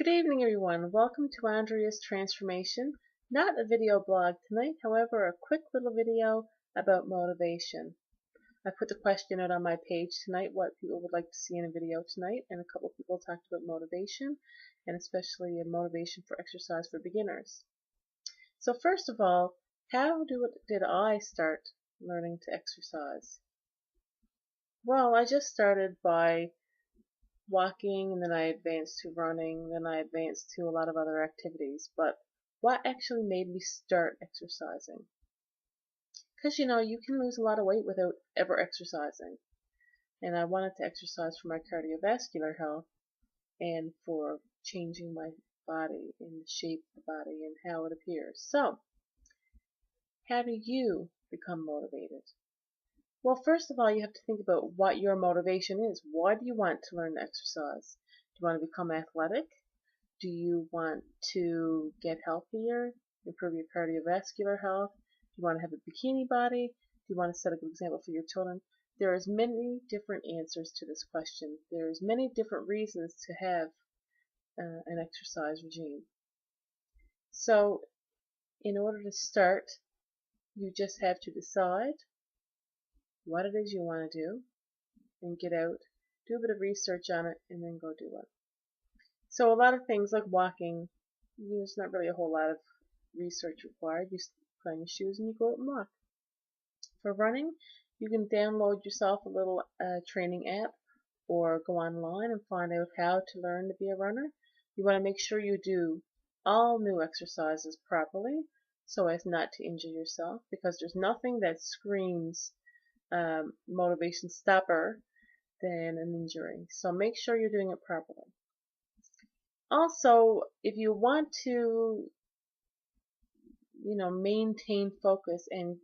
Good evening, everyone. Welcome to Andrea's Transformation. Not a video blog tonight, however, a quick little video about motivation. I put the question out on my page tonight what people would like to see in a video tonight, and a couple of people talked about motivation, and especially a motivation for exercise for beginners. So first of all, how did I start learning to exercise? Well, I just started by walking, and then I advanced to running, then I advanced to a lot of other activities. But what actually made me start exercising? Because you can lose a lot of weight without ever exercising. And I wanted to exercise for my cardiovascular health and for changing my body and the shape of the body and how it appears. So, how do you become motivated? Well, first of all, you have to think about what your motivation is. Why do you want to learn to exercise? Do you want to become athletic? Do you want to get healthier, improve your cardiovascular health? Do you want to have a bikini body? Do you want to set a good example for your children? There is many different answers to this question. There's many different reasons to have an exercise regime. So, in order to start, you just have to decide what it is you want to do and get out, do a bit of research on it, and then go do it. So a lot of things like walking, there's not really a whole lot of research required. You put on your shoes and you go out and walk. For running, you can download yourself a little training app or go online and find out how to learn to be a runner. You want to make sure you do all new exercises properly so as not to injure yourself, because there's nothing that screams motivation stopper than an injury. So make sure you're doing it properly. Also, if you want to, maintain focus and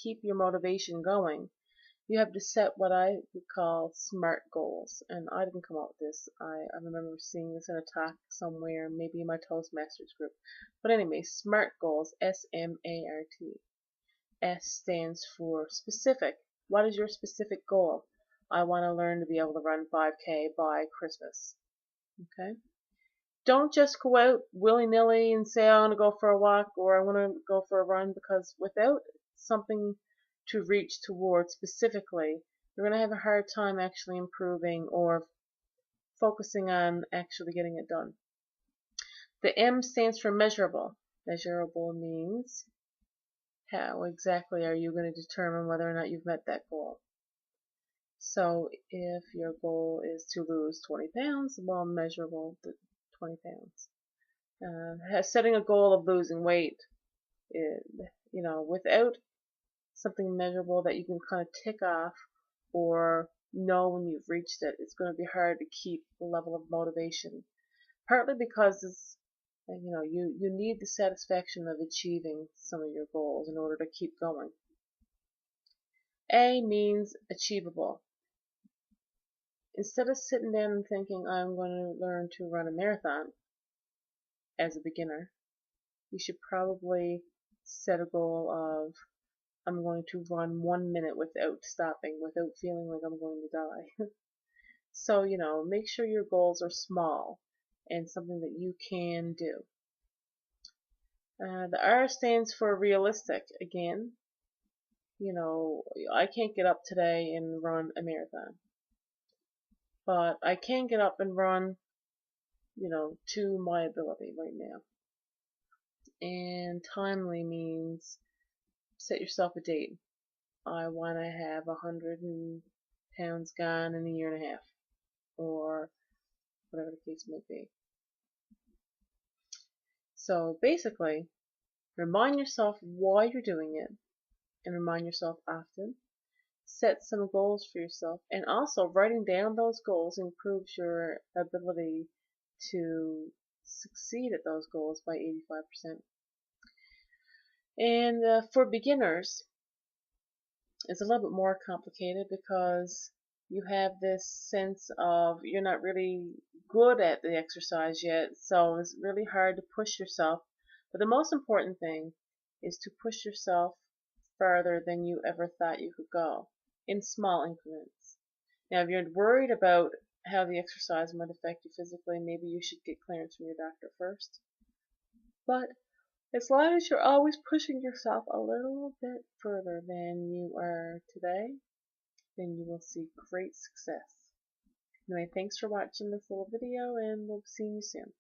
keep your motivation going, you have to set what I would call SMART goals. And I didn't come up with this. I remember seeing this in a talk somewhere, maybe in my Toastmasters group. But anyway, SMART goals, S-M-A-R-T. S stands for specific. What is your specific goal? I want to learn to be able to run 5K by Christmas. Okay? Don't just go out willy-nilly and say, I want to go for a walk or I want to go for a run, because without something to reach towards specifically, you're going to have a hard time actually improving or focusing on actually getting it done. The M stands for measurable. Measurable means how exactly are you going to determine whether or not you've met that goal. So if your goal is to lose 20 pounds, well, measurable 20 pounds. Setting a goal of losing weight, without something measurable that you can kind of tick off or know when you've reached it, it's going to be hard to keep the level of motivation. Partly because you need the satisfaction of achieving some of your goals in order to keep going. A means achievable. Instead of sitting down and thinking, I'm going to learn to run a marathon as a beginner, you should probably set a goal of, I'm going to run 1 minute without stopping, without feeling like I'm going to die. So, make sure your goals are small and something that you can do. The R stands for realistic. Again, I can't get up today and run a marathon, but I can get up and run, to my ability right now. And timely means set yourself a date. I want to have 100 pounds gone in a year and a half, or whatever the case may be. So basically, remind yourself why you're doing it, and remind yourself often. Set some goals for yourself, and also writing down those goals improves your ability to succeed at those goals by 85%. And for beginners, it's a little bit more complicated because you have this sense of you're not really good at the exercise yet, so it's really hard to push yourself. But the most important thing is to push yourself farther than you ever thought you could go, in small increments. Now, if you're worried about how the exercise might affect you physically. Maybe you should get clearance from your doctor first. But as long as you're always pushing yourself a little bit further than you are today, then you will see great success. Anyway, thanks for watching this little video, and we'll see you soon.